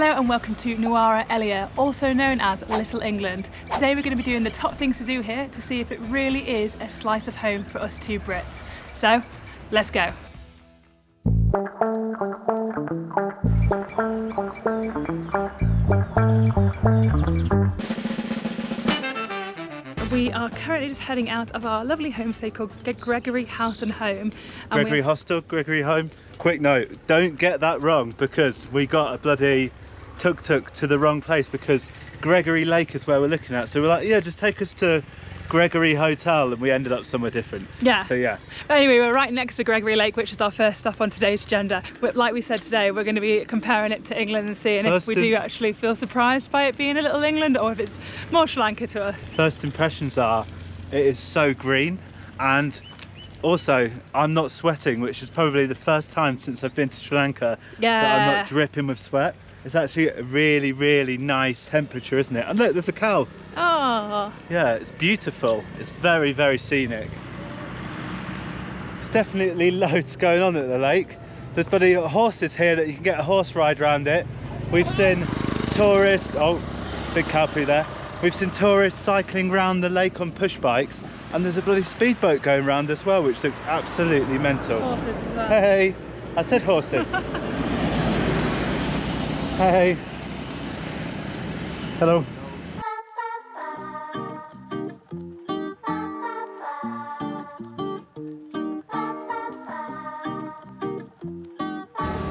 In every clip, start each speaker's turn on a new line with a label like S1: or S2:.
S1: Hello and welcome to Nuara Eliya, also known as Little England. Today we're going to be doing the top things to do here to see if it really is a slice of home for us two Brits. So, let's go. We are currently just heading out of our lovely homestay called Gregory House and Home.
S2: Gregory Hostel, Gregory Home. Quick note, don't get that wrong because we got a bloody tuk-tuk to the wrong place because Gregory Lake is where we're looking at. So we're like, yeah, just take us to Gregory Hotel, and we ended up somewhere different.
S1: Yeah.
S2: So yeah.
S1: But anyway, we're right next to Gregory Lake, which is our first stop on today's agenda. But like we said today, we're going to be comparing it to England and seeing if we do actually feel surprised by it being a little England or if it's more Sri Lanka to us.
S2: First impressions are, it is so green, and also I'm not sweating, which is probably the first time since I've been to Sri Lanka that I'm not dripping with sweat. It's actually a really, really nice temperature, isn't it? And look, there's a cow.
S1: Oh.
S2: Yeah, it's beautiful. It's very, very scenic. There's definitely loads going on at the lake. There's bloody horses here that you can get a horse ride around it. We've seen tourists, oh, big cow poo there. We've seen tourists cycling around the lake on push bikes, and there's a bloody speedboat going around as well, which looks absolutely mental.
S1: Horses as well.
S2: Hey, I said horses. Hey. Hello.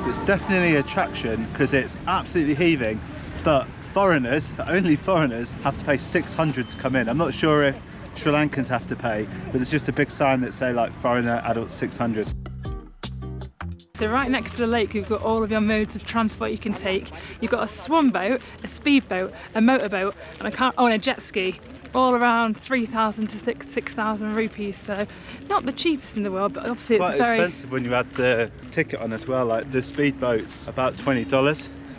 S2: It's definitely an attraction because it's absolutely heaving, but foreigners, only foreigners, have to pay 600 to come in. I'm not sure if Sri Lankans have to pay, but there's just a big sign that say like foreigner adult 600.
S1: So right next to the lake, you've got all of your modes of transport you can take. You've got a swan boat, a speedboat, a motorboat, and a jet ski. All around 3,000 to 6,000 rupees. So not the cheapest in the world, but obviously it's
S2: quite
S1: very
S2: expensive when you add the ticket on as well. Like the speedboat's about $20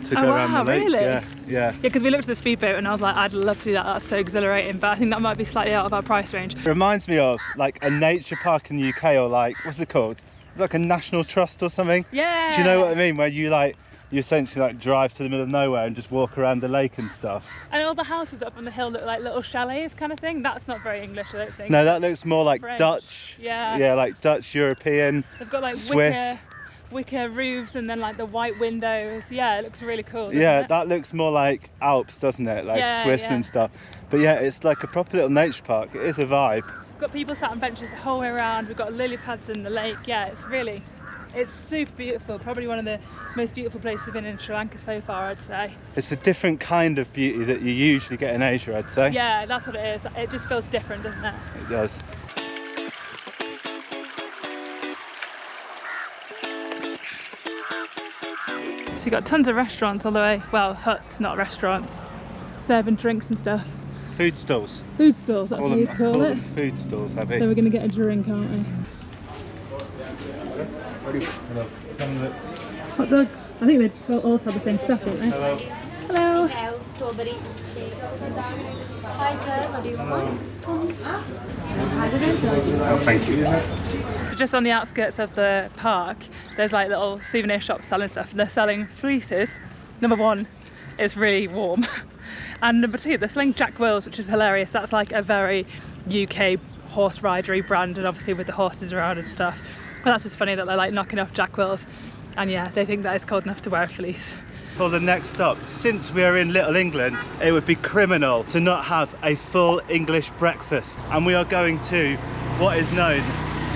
S2: to go around the lake.
S1: Really?
S2: Yeah.
S1: Because we looked at the speedboat and I was like, I'd love to do that. That's so exhilarating. But I think that might be slightly out of our price range.
S2: It reminds me of like a nature park in the UK, or like, what's it called? Like a national trust or something.
S1: Yeah.
S2: Do you know what I mean? Where you essentially like drive to the middle of nowhere and just walk around the lake and stuff.
S1: And all the houses up on the hill look like little chalets kind of thing. That's not very English, I don't think.
S2: No, that looks more like
S1: French.
S2: Dutch.
S1: Yeah.
S2: Yeah, like Dutch, European.
S1: They've got like
S2: Swiss.
S1: wicker roofs and then like the white windows. Yeah, it looks really cool.
S2: Yeah, that looks more like Alps, doesn't it? Like Swiss and stuff. But yeah, it's like a proper little nature park. It is a vibe.
S1: We've got people sat on benches the whole way around. We've got lily pads in the lake. Yeah, it's super beautiful. Probably one of the most beautiful places I've been in Sri Lanka so far, I'd say.
S2: It's a different kind of beauty that you usually get in Asia, I'd say.
S1: Yeah, that's what it is. It just feels different, doesn't it?
S2: It does.
S1: So you've got tons of restaurants all the way, well, huts, not restaurants, serving drinks and stuff.
S2: Food stalls.
S1: Food stalls, that's what you'd call it.
S2: Food stalls, have
S1: So we're going to get a drink, aren't we? Hot dogs. I think they also have the same stuff, don't they?
S2: Hello.
S1: Hello.
S3: Strawberry shake. Hi sir, what do you want?
S2: Oh, thank you.
S1: Just on the outskirts of the park, there's like little souvenir shops selling stuff. They're selling fleeces. Number one, it's really warm. And number two, they're selling Jack Wills, which is hilarious. That's like a very UK horse ridery brand, and obviously with the horses around and stuff. But that's just funny that they're like knocking off Jack Wills. And yeah, they think that it's cold enough to wear a fleece.
S2: For the next stop, since we are in Little England, it would be criminal to not have a full English breakfast. And we are going to what is known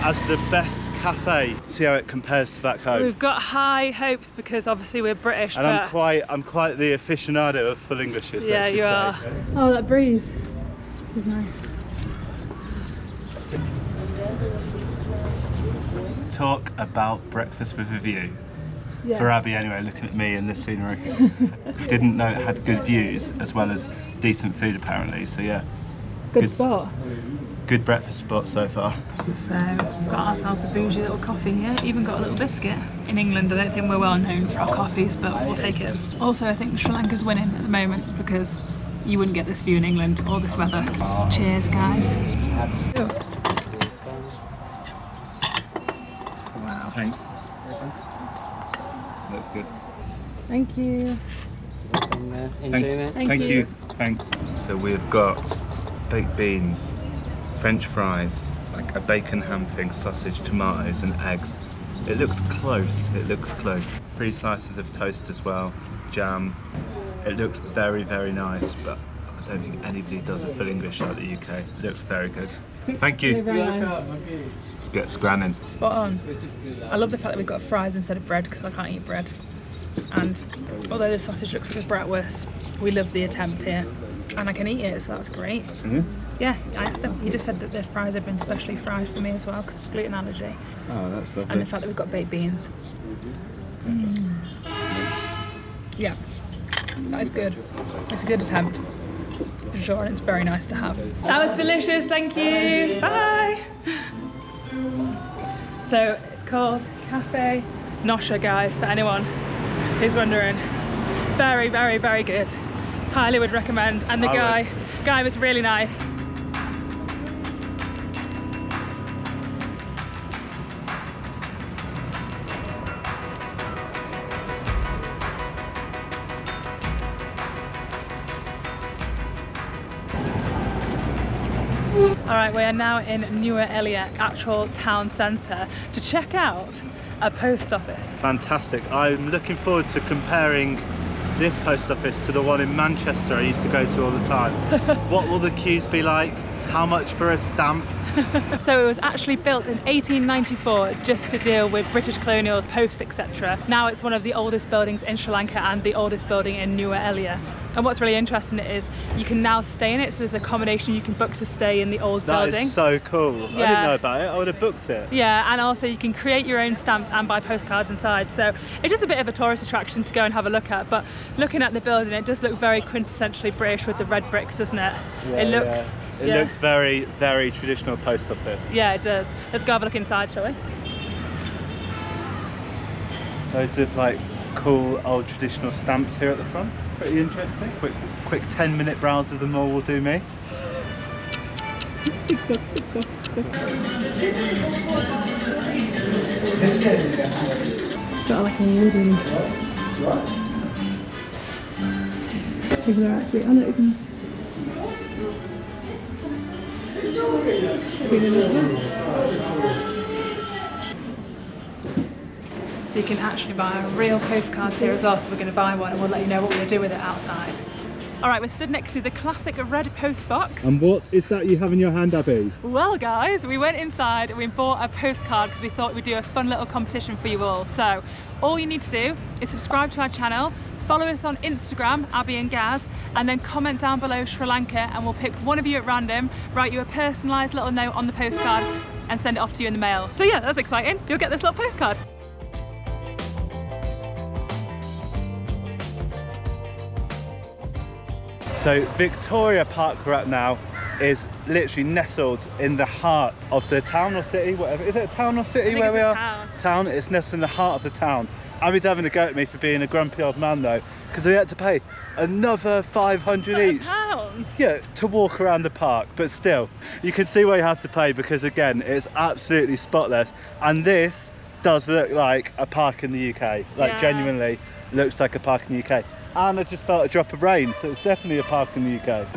S2: as the best cafe. See how it compares to back home.
S1: We've got high hopes because obviously we're British.
S2: And
S1: but
S2: I'm quite the aficionado of full Englishes.
S1: yeah, you are. Oh, that breeze. This is nice.
S2: Talk about breakfast with a view.
S1: Yeah.
S2: For Abby anyway, looking at me and the scenery. Didn't know it had good views as well as decent food apparently, so yeah.
S1: Good spot.
S2: Good breakfast spot so far.
S1: So got ourselves a bougie little coffee here, even got a little biscuit. In England I don't think we're well known for our coffees, but we'll take it. Also I think Sri Lanka's winning at the moment because you wouldn't get this view in England or this weather. Cheers guys.
S2: Wow. Thanks. Looks good.
S1: Thank you.
S4: enjoyment.
S1: Thank
S2: Thank
S1: you.
S2: you. Thanks. So we've got baked beans, French fries, like a bacon ham thing, sausage, tomatoes and eggs. It looks close, it looks close. 3 slices of toast as well, jam. It looks very, very nice, but I don't think anybody does it full English like the UK. It looks very good. Thank you.
S1: Very nice.
S2: Let's get scranning.
S1: Spot on. I love the fact that we've got fries instead of bread because I can't eat bread. And although the sausage looks like a bratwurst, we love the attempt here. And I can eat it, so that's great. Yeah, I asked him. He just said that the fries have been specially fried for me as well because of gluten allergy.
S2: Oh, that's
S1: And the
S2: lovely.
S1: fact that we've got baked beans. Yeah, that is good. It's a good attempt, for sure, and it's very nice to have. That was delicious, thank you. Bye. So it's called Cafe Nosha, guys, for anyone who's wondering. Very, very, very good. Highly would recommend. And the guy was really nice. Alright, we are now in Nueva Elia, actual town centre, to check out a post office.
S2: Fantastic. I'm looking forward to comparing this post office to the one in Manchester I used to go to all the time. What will the queues be like? How much for a stamp?
S1: So it was actually built in 1894 just to deal with British colonials, posts, etc. Now it's one of the oldest buildings in Sri Lanka and the oldest building in Nueva Elia. And what's really interesting is you can now stay in it, so there's accommodation you can book to stay in the old building.
S2: That is so cool. I didn't
S1: Yeah.
S2: know about it. I would have booked it.
S1: Yeah, and also you can create your own stamps and buy postcards inside. So it's just a bit of a tourist attraction to go and have a look at. But looking at the building, it does look very quintessentially British with the red bricks, doesn't it? It looks.
S2: It looks very, very traditional post office.
S1: Yeah, it does. Let's go have a look inside, shall we?
S2: Loads of like cool old traditional stamps here at the front. Pretty interesting. Quick 10-minute browse of them all will do me.
S1: Got like a wooden. People are actually on it. So you can actually buy a real postcard here as well, so we're going to buy one and we'll let you know what we're going to do with it outside. Alright, we're stood next to the classic red post box.
S2: And what is that you have in your hand, Abby?
S1: Well guys, we went inside and we bought a postcard because we thought we'd do a fun little competition for you all. So all you need to do is subscribe to our channel, follow us on Instagram, Abby and Gaz, and then comment down below Sri Lanka and we'll pick one of you at random, write you a personalised little note on the postcard and send it off to you in the mail. So yeah, that's exciting. You'll get this little postcard.
S2: So Victoria Park we're at now is literally nestled in the heart of the town or city, whatever. Is it a town or city where we are? Town. It's nestled in the heart of the town. Abby's having a go at me for being a grumpy old man though, because we had to pay another 500 each.
S1: £5?
S2: Yeah, to walk around the park, but still, you can see why you have to pay because again, it's absolutely spotless. And this does look like a park in the UK, like genuinely looks like a park in the UK. And I just felt a drop of rain, so it's definitely a park in the UK.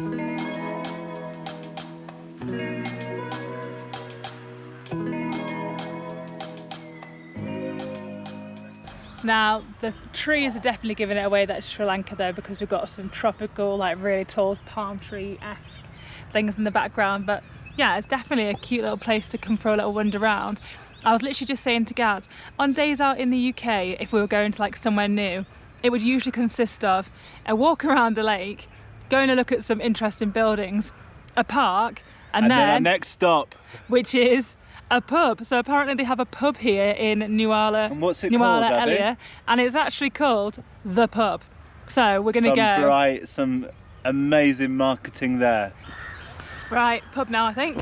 S1: Now the trees are definitely giving it away that it's Sri Lanka though, because we've got some tropical, like really tall palm tree-esque things in the background. But yeah, it's definitely a cute little place to come for a little wander around. I was literally just saying to Gaz, on days out in the UK, if we were going to like somewhere new, it would usually consist of a walk around the lake, going to look at some interesting buildings, a park, and then
S2: our next stop,
S1: which is a pub. So apparently they have a pub here in Nuala.
S2: And what's it called, Abby?
S1: Elia, and it's actually called The Pub. So we're gonna go.
S2: Some amazing marketing there.
S1: Right, pub now I think.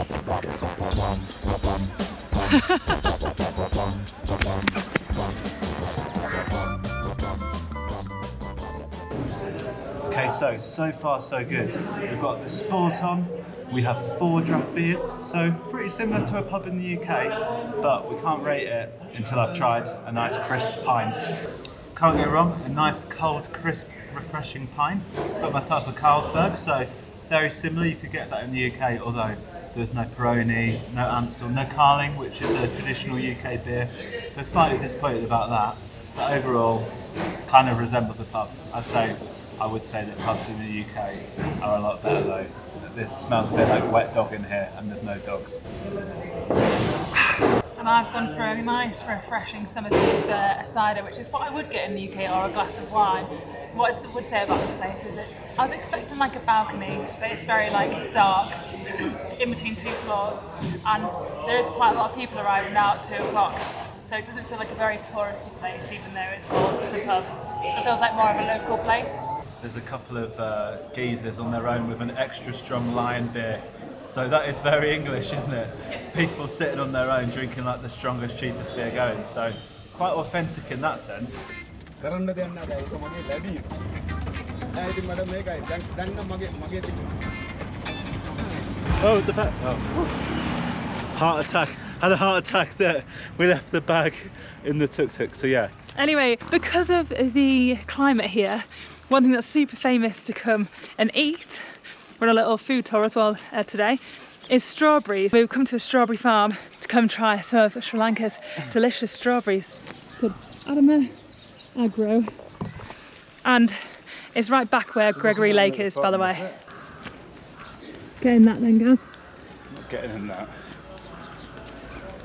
S2: Okay, so far so good. We've got the sport on, we have 4 draft beers, so pretty similar to a pub in the UK, but we can't rate it until I've tried a nice crisp pint. Can't go wrong, a nice cold crisp refreshing pint. Got myself a Carlsberg, so very similar. You could get that in the UK, although there's no Peroni, no Amstel, no Carling, which is a traditional UK beer. So slightly disappointed about that. But overall, kind of resembles a pub. I would say that pubs in the UK are a lot better though. It smells a bit like wet dog in here, and there's no dogs.
S1: And I've gone for a nice, refreshing Summersby's a cider, which is what I would get in the UK, or a glass of wine. What I would say about this place is I was expecting like a balcony, but it's very like dark, in between 2 floors, and there is quite a lot of people arriving now at 2 o'clock. So it doesn't feel like a very touristy place, even though it's called the pub. It feels like more of a local place.
S2: There's a couple of geezers on their own with an extra strong Lion beer. So that is very English, isn't it? People sitting on their own drinking like the strongest, cheapest beer going. So quite authentic in that sense. Oh, the back. Oh. Heart attack. Had a heart attack there. We left the bag in the tuk-tuk, so yeah.
S1: Anyway, because of the climate here, one thing that's super famous to come and eat, we're on a little food tour as well today, is strawberries. We've come to a strawberry farm to come try some of Sri Lanka's delicious strawberries. It's called Adama Agro, and it's right back where Gregory Lake is, by the way. Getting that then, guys?
S2: I'm not getting in that.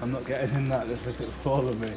S2: I'm not getting in that, let's look at follow me.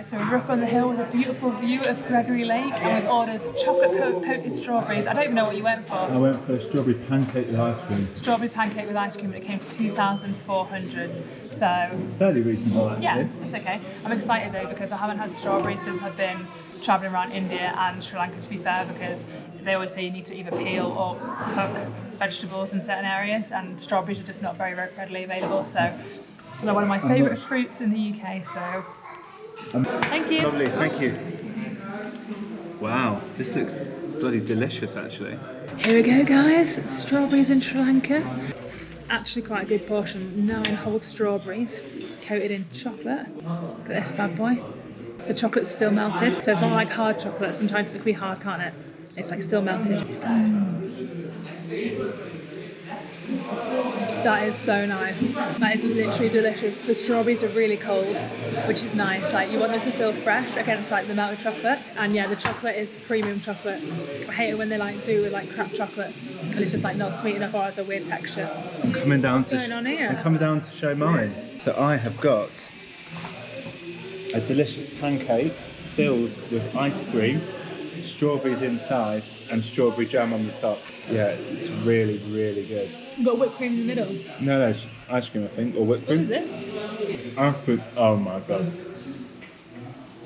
S1: So we're up on the hill with a beautiful view of Gregory Lake, and we've ordered chocolate coated strawberries. I don't even know what you went for.
S2: I went for a strawberry pancake with ice cream.
S1: Strawberry pancake with ice cream, and it came to 2,400. So
S2: fairly reasonable actually.
S1: yeah, it's okay. I'm excited though because I haven't had strawberries since I've been travelling around India and Sri Lanka, to be fair, because they always say you need to either peel or cook vegetables in certain areas, and strawberries are just not very readily available. So they're one of my favourite fruits in the UK. So thank you.
S2: Lovely, thank you. Wow, this looks bloody delicious actually.
S1: Here we go, guys. Strawberries in Sri Lanka. Actually quite a good portion. 9 whole strawberries coated in chocolate. Look at this bad boy. The chocolate's still melted, so it's not like hard chocolate. Sometimes it can be hard, can't it? It's like still melted. That is so nice. That is literally delicious. The strawberries are really cold, which is nice. Like, you want them to feel fresh against like the melted chocolate. And yeah, the chocolate is premium chocolate. I hate it when they like do like crap chocolate and it's just like not sweet enough or has a weird texture.
S2: I'm coming down
S1: What's going on here?
S2: I'm coming down to show mine. So I have got a delicious pancake filled with ice cream, strawberries inside, and strawberry jam on the top. Yeah, it's really, really good.
S1: You've got whipped cream in the middle.
S2: No, it's ice cream, I think, or whipped cream.
S1: What is it?
S2: Ice cream. Oh my god.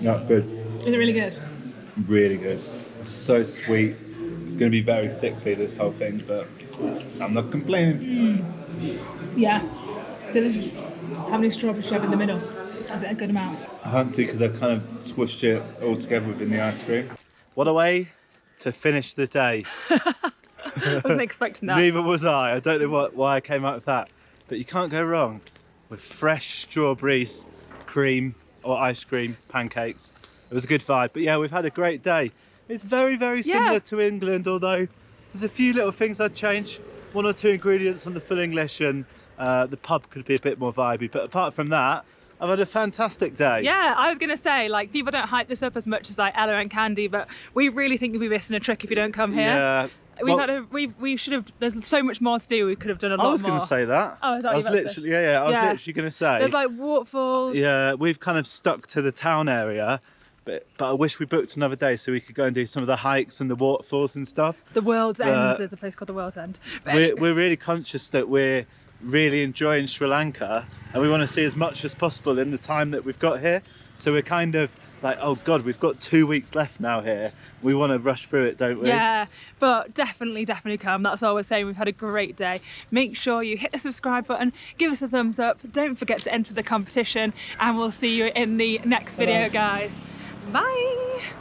S2: That's good.
S1: Is it really good?
S2: Really good. So sweet. It's going to be very sickly, this whole thing, but I'm not complaining.
S1: Yeah, delicious. How many strawberries do you have in the middle? Is it a good amount?
S2: I can't see because I've kind of squished it all together within the ice cream. What a way to finish the day.
S1: I wasn't expecting that.
S2: Neither was I. I don't know why I came out with that. But you can't go wrong with fresh strawberries, cream or ice cream, pancakes. It was a good vibe. But yeah, we've had a great day. It's very, very similar to England, although there's a few little things I'd change. 1 or 2 ingredients on the full English, and the pub could be a bit more vibey. But apart from that, I've had a fantastic day.
S1: Yeah, I was going to say, like, people don't hype this up as much as like Ella and Candy, but we really think you'll be missing a trick if you don't come here.
S2: Yeah.
S1: We should have, there's so much more to do, we could have done a lot more.
S2: I was going to say that.
S1: Oh, is that
S2: I was literally, I was literally going to say.
S1: There's like waterfalls.
S2: Yeah, we've kind of stuck to the town area, but I wish we booked another day so we could go and do some of the hikes and the waterfalls and stuff.
S1: The World's End, there's a place called the World's End.
S2: We're really conscious that we're really enjoying Sri Lanka and we want to see as much as possible in the time that we've got here. So we're kind of like, oh god, we've got 2 weeks left now here. We want to rush through it, don't we?
S1: Yeah, but definitely come. That's all we're saying. We've had a great day. Make sure you hit the subscribe button, give us a thumbs up. Don't forget to enter the competition, and we'll see you in the next video, guys. Bye.